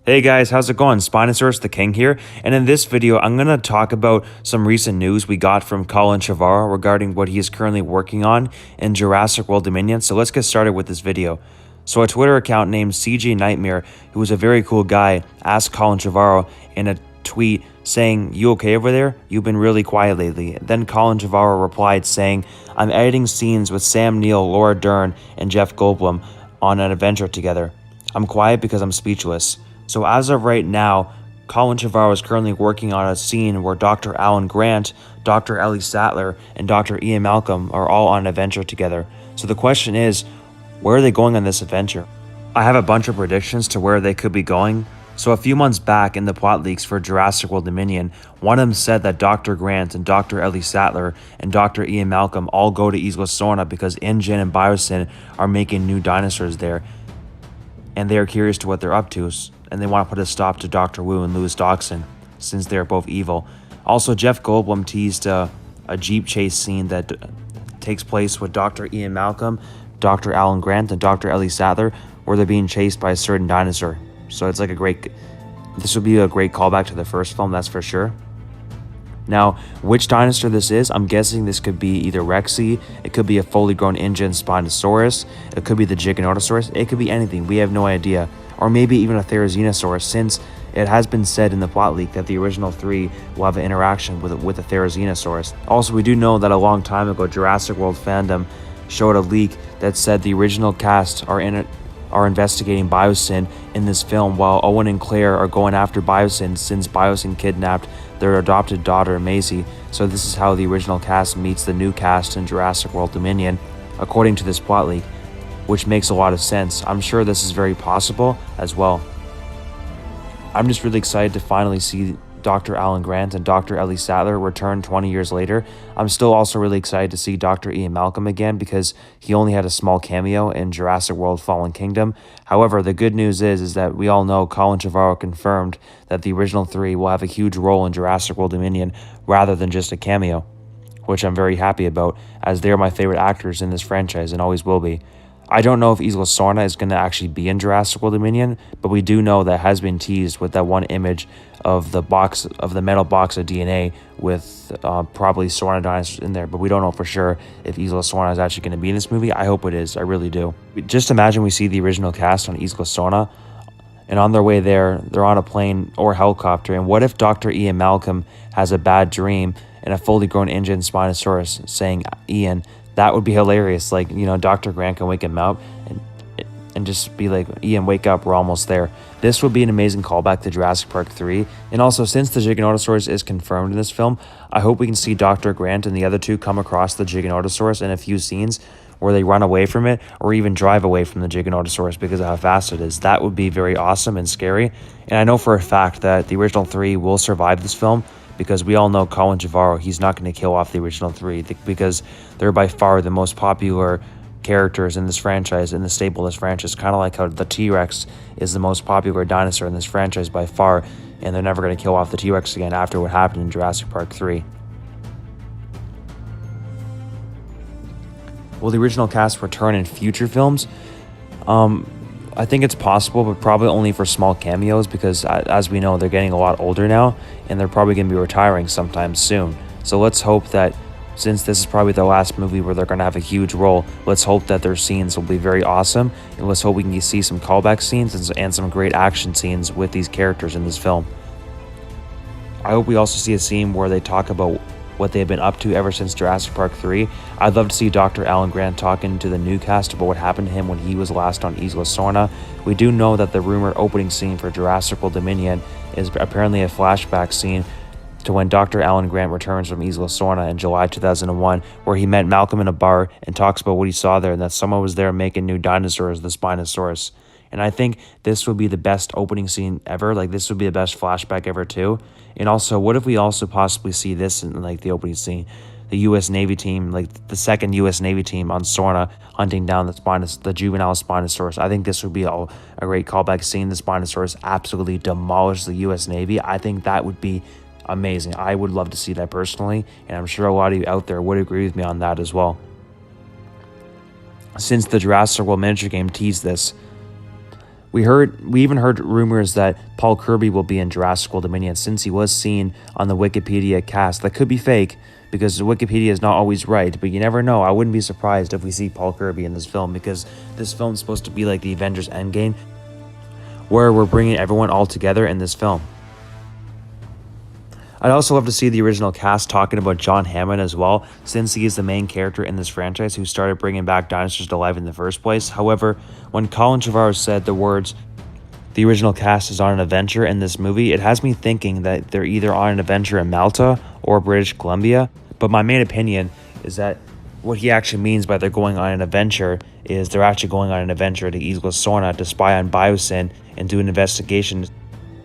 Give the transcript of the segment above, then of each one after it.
Hey guys, how's it going? Spinosaurus the King here, and in this video I'm going to talk about some recent news we got from Colin Trevorrow regarding what he is currently working on in Jurassic World Dominion. So let's get started with this video. So a Twitter account named CG Nightmare, who is a very cool guy, asked Colin Trevorrow in a tweet saying, "You okay over there? You've been really quiet lately." Then Colin Trevorrow replied saying, "I'm editing scenes with Sam Neill, Laura Dern, and Jeff Goldblum on an adventure together. I'm quiet because I'm speechless." So as of right now, Colin Trevorrow is currently working on a scene where Dr. Alan Grant, Dr. Ellie Sattler, and Dr. Ian Malcolm are all on an adventure together. So the question is, where are they going on this adventure? I have a bunch of predictions to where they could be going. So a few months back in the plot leaks for Jurassic World Dominion, one of them said that Dr. Grant and Dr. Ellie Sattler and Dr. Ian Malcolm all go to Isla Sorna because Ingen and Biosyn are making new dinosaurs there, and they are curious to what they're up to, and they want to put a stop to Dr. Wu and Louis Doxon, since they're both evil. Also, Jeff Goldblum teased a Jeep chase scene that takes place with Dr. Ian Malcolm, Dr. Alan Grant, and Dr. Ellie Sattler, where they're being chased by a certain dinosaur. So it's like this would be a great callback to the first film, that's for sure. Now, which dinosaur this is, I'm guessing this could be either Rexy, it could be a fully grown Ingen Spinosaurus, it could be the Giganotosaurus, it could be anything, we have no idea. Or maybe even a Therizinosaurus, since it has been said in the plot leak that the original three will have an interaction with a Therizinosaurus. Also, we do know that a long time ago, Jurassic World fandom showed a leak that said the original cast are investigating Biosyn in this film, while Owen and Claire are going after Biosyn since Biosyn kidnapped their adopted daughter Maisie. So this is how the original cast meets the new cast in Jurassic World Dominion, according to this plot leak, which makes a lot of sense. I'm sure this is very possible as well. I'm just really excited to finally see Dr. Alan Grant and Dr. Ellie Sattler return 20 years later. I'm still also really excited to see Dr. Ian Malcolm again because he only had a small cameo in Jurassic World Fallen Kingdom. However, the good news is that we all know Colin Trevorrow confirmed that the original three will have a huge role in Jurassic World Dominion rather than just a cameo, which I'm very happy about, as they're my favorite actors in this franchise and always will be. I don't know if Isla Sorna is going to actually be in Jurassic World Dominion, but we do know that has been teased with that one image of the metal box of DNA with probably Sorna dinosaurs in there, but we don't know for sure if Isla Sorna is actually going to be in this movie. I hope it is. I really do. Just imagine we see the original cast on Isla Sorna, and on their way there, they're on a plane or helicopter, and what if Dr. Ian Malcolm has a bad dream and a fully grown Ingen Spinosaurus saying, "Ian"? That would be hilarious. Like, you know, Dr. Grant can wake him up and just be like, "Ian, wake up, we're almost there." This would be an amazing callback to Jurassic Park 3. And also, since the Giganotosaurus is confirmed in this film, I hope we can see Dr. Grant and the other two come across the Giganotosaurus in a few scenes where they run away from it or even drive away from the Giganotosaurus because of how fast it is. That would be very awesome and scary. And I know for a fact that the original three will survive this film, because we all know Colin Trevorrow, he's not going to kill off the original three because they're by far the most popular characters in this franchise, in the stable of this franchise, kind of like how the T-Rex is the most popular dinosaur in this franchise by far, and they're never going to kill off the T-Rex again after what happened in Jurassic Park 3. Will the original cast return in future films? I think it's possible, but probably only for small cameos because, as we know, they're getting a lot older now, and they're probably going to be retiring sometime soon. So let's hope that, since this is probably the last movie where they're going to have a huge role, let's hope that their scenes will be very awesome, and let's hope we can see some callback scenes and some great action scenes with these characters in this film. I hope we also see a scene where they talk about what they've been up to ever since Jurassic Park 3. I'd love to see Dr. Alan Grant talking to the new cast about what happened to him when he was last on Isla Sorna. We do know that the rumored opening scene for Jurassic World Dominion is apparently a flashback scene to when Dr. Alan Grant returns from Isla Sorna in July 2001, where he met Malcolm in a bar and talks about what he saw there and that someone was there making new dinosaurs, the Spinosaurus. And I think this would be the best opening scene ever. Like, this would be the best flashback ever too. And also, what if we also possibly see this in like the opening scene? The U.S. Navy team, like the second U.S. Navy team on Sorna, hunting down the juvenile Spinosaurus. I think this would be a great callback scene. The Spinosaurus absolutely demolished the U.S. Navy. I think that would be amazing. I would love to see that personally, and I'm sure a lot of you out there would agree with me on that as well. Since the Jurassic World miniature game teased this, We even heard rumors that Paul Kirby will be in Jurassic World Dominion since he was seen on the Wikipedia cast. That could be fake because Wikipedia is not always right, but you never know. I wouldn't be surprised if we see Paul Kirby in this film because this film's supposed to be like the Avengers Endgame, where we're bringing everyone all together in this film. I'd also love to see the original cast talking about John Hammond as well, since he is the main character in this franchise who started bringing back dinosaurs to life in the first place. However, when Colin Trevorrow said the words, "The original cast is on an adventure in this movie," it has me thinking that they're either on an adventure in Malta or British Columbia. But my main opinion is that what he actually means by they're going on an adventure is they're actually going on an adventure to Isla Sorna to spy on Biosyn and do an investigation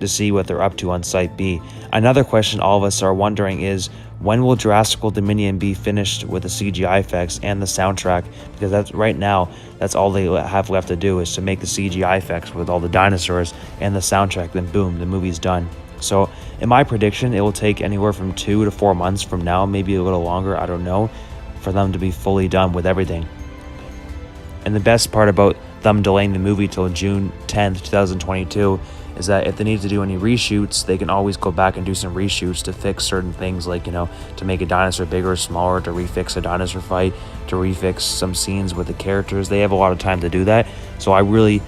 to see what they're up to on Site B. Another question all of us are wondering is, when will Jurassic World Dominion be finished with the CGI effects and the soundtrack? Because that's all they have left to do is to make the CGI effects with all the dinosaurs and the soundtrack, then boom, the movie's done. So in my prediction, it will take anywhere from 2 to 4 months from now, maybe a little longer, I don't know, for them to be fully done with everything. And the best part about them delaying the movie till June 10th, 2022 is that if they need to do any reshoots, they can always go back and do some reshoots to fix certain things, like, to make a dinosaur bigger or smaller, to refix a dinosaur fight, to refix some scenes with the characters. They have a lot of time to do that. So I really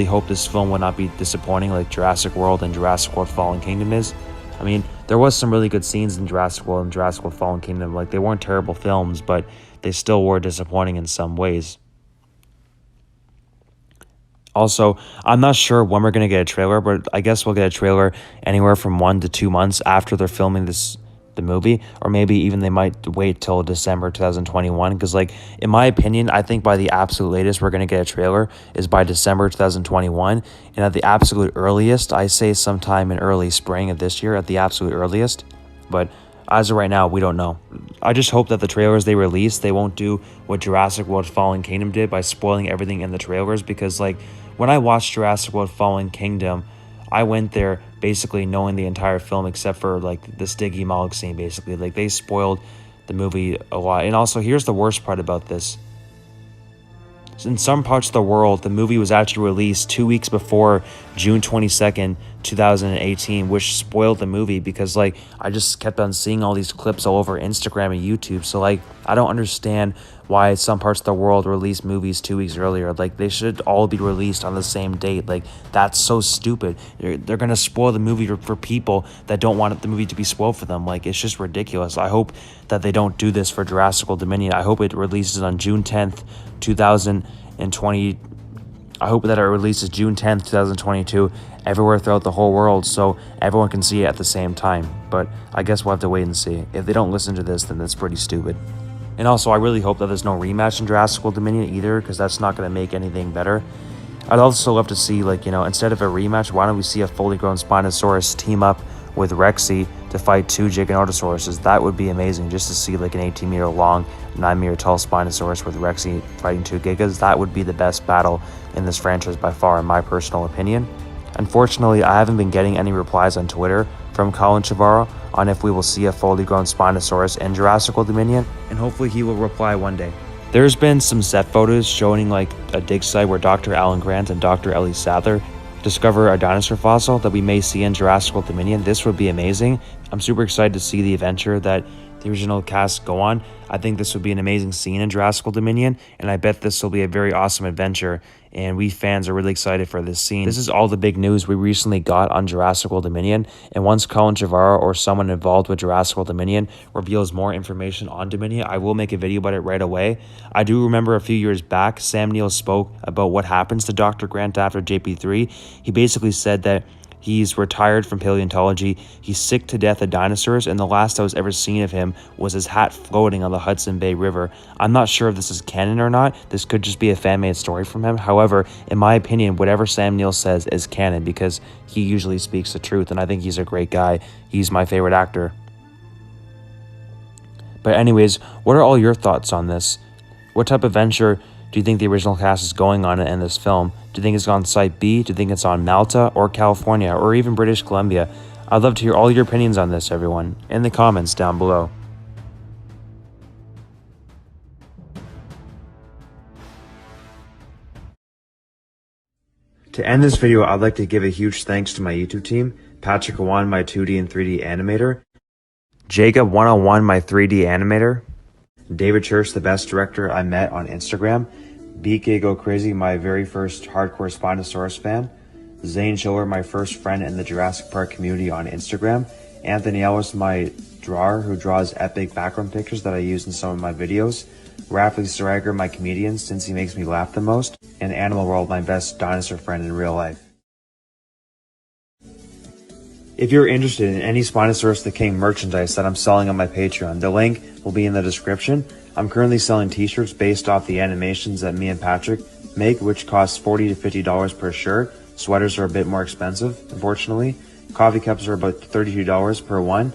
hope this film will not be disappointing like Jurassic World and Jurassic World Fallen Kingdom is. I mean, there was some really good scenes in Jurassic World and Jurassic World Fallen Kingdom. Like, they weren't terrible films, but they still were disappointing in some ways. Also, I'm not sure when we're going to get a trailer, but I guess we'll get a trailer anywhere from 1 to 2 months after they're filming the movie, or maybe even they might wait till December 2021, because, like, in my opinion, I think by the absolute latest we're going to get a trailer is by December 2021, and at the absolute earliest, I say sometime in early spring of this year, at the absolute earliest, but as of right now, we don't know. I just hope that the trailers they release, they won't do what Jurassic World Fallen Kingdom did by spoiling everything in the trailers, because, like, when I watched Jurassic World Fallen Kingdom, I went there basically knowing the entire film except for, like, the Stiggy Mollig scene, basically. Like, they spoiled the movie a lot. And also, here's the worst part about this. In some parts of the world, the movie was actually released 2 weeks before June 22nd, 2018, which spoiled the movie because, like, I just kept on seeing all these clips all over Instagram and YouTube. So, like, I don't understand why some parts of the world release movies 2 weeks earlier. Like, they should all be released on the same date. Like, that's so stupid. They're going to spoil the movie for people that don't want the movie to be spoiled for them. Like, it's just ridiculous. I hope that they don't do this for Jurassic World Dominion. I hope it releases on June 10th, 2020. I hope that it releases June 10th, 2022 everywhere throughout the whole world so everyone can see it at the same time. But I guess we'll have to wait and see. If they don't listen to this, then that's pretty stupid. And also, I really hope that there's no rematch in Jurassic World Dominion either, because that's not going to make anything better. I'd also love to see, like, instead of a rematch, why don't we see a fully grown Spinosaurus team up with Rexy to fight 2 Giganotosauruses? That would be amazing, just to see, like, an 18-meter long, 9-meter tall Spinosaurus with Rexy fighting 2 Gigas. That would be the best battle in this franchise by far, in my personal opinion. Unfortunately, I haven't been getting any replies on Twitter from Colin Trevorrow on if we will see a fully grown Spinosaurus in Jurassic World Dominion, and hopefully he will reply one day. There's been some set photos showing, like, a dig site where Dr. Alan Grant and Dr. Ellie Sadler discover a dinosaur fossil that we may see in Jurassic World Dominion. This would be amazing. I'm super excited to see the adventure that the original cast go on. I think this would be an amazing scene in Jurassic World Dominion, and I bet this will be a very awesome adventure, and we fans are really excited for this scene. This is all the big news we recently got on Jurassic World Dominion, and once Colin Trevorrow or someone involved with Jurassic World Dominion reveals more information on Dominion, I will make a video about it right away. I do remember a few years back, Sam Neill spoke about what happens to Dr. Grant after JP3. He basically said that he's retired from paleontology, he's sick to death of dinosaurs, and the last I was ever seen of him was his hat floating on the Hudson Bay River. I'm not sure if this is canon or not. This could just be a fan-made story from him. However, in my opinion, whatever Sam Neill says is canon because he usually speaks the truth, and I think he's a great guy. He's my favorite actor. But anyways, what are all your thoughts on this? What type of adventure do you think the original cast is going on in this film? Do you think it's on Site B? Do you think it's on Malta or California or even British Columbia? I'd love to hear all your opinions on this, everyone, in the comments down below. To end this video, I'd like to give a huge thanks to my YouTube team, Patrik, Cauan, my 2D and 3D animator, Jacob 101, my 3D animator, David Church, the best director I met on Instagram, BK Go Crazy, my very first hardcore Spinosaurus fan, Zane Schiller, my first friend in the Jurassic Park community on Instagram, Anthony Ellis, my drawer who draws epic background pictures that I use in some of my videos, Rafly Siregar, my comedian since he makes me laugh the most, and Animal World, my best dinosaur friend in real life. If you're interested in any Spinosaurus the King merchandise that I'm selling on my Patreon, the link will be in the description. I'm currently selling t-shirts based off the animations that me and Patrik make, which costs $40 to $50 per shirt. Sweaters are a bit more expensive, unfortunately. Coffee cups are about $32 per one.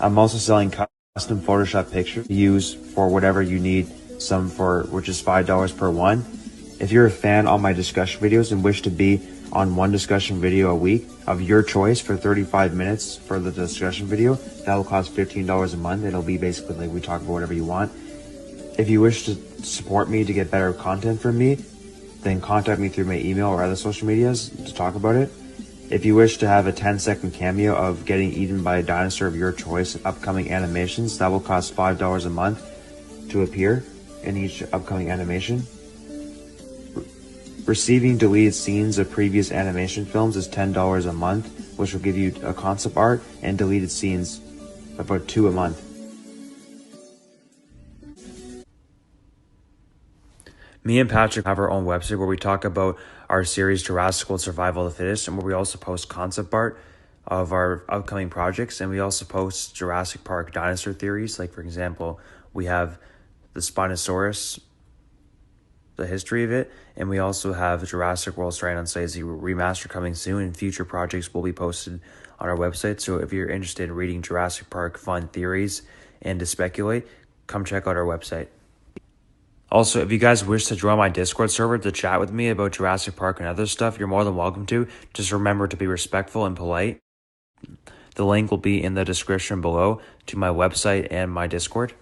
I'm also selling custom Photoshop pictures to use for whatever you need, some for which is $5 per one. If you're a fan of my discussion videos and wish to be on one discussion video a week of your choice for 35 minutes for the discussion video, that will cost $15 a month. It'll be basically like we talk about whatever you want. If you wish to support me to get better content from me, then contact me through my email or other social medias to talk about it. If you wish to have a 10-second cameo of getting eaten by a dinosaur of your choice in upcoming animations, that will cost $5 a month to appear in each upcoming animation. Receiving deleted scenes of previous animation films is $10 a month, which will give you a concept art and deleted scenes, about 2 a month. Me and Patrik have our own website where we talk about our series Drastical, Survival of the Fittest, and where we also post concept art of our upcoming projects, and we also post Jurassic Park dinosaur theories. Like, for example, we have the Spinosaurus, the history of it, and we also have Jurassic World starting on Size Remaster coming soon, and future projects will be posted on our website. So if you're interested in reading Jurassic Park fun theories and to speculate, come check out our website. Also, if you guys wish to join my Discord server to chat with me about Jurassic Park and other stuff, you're more than welcome to. Just remember to be respectful and polite. The link will be in the description below to my website and my Discord.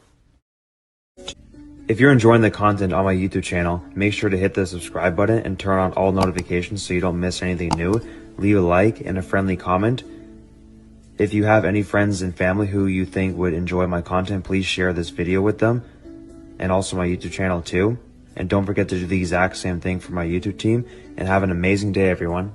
If you're enjoying the content on my YouTube channel, make sure to hit the subscribe button and turn on all notifications so you don't miss anything new. Leave a like and a friendly comment. If you have any friends and family who you think would enjoy my content, please share this video with them. And also my YouTube channel too. And don't forget to do the exact same thing for my YouTube team. And have an amazing day, everyone.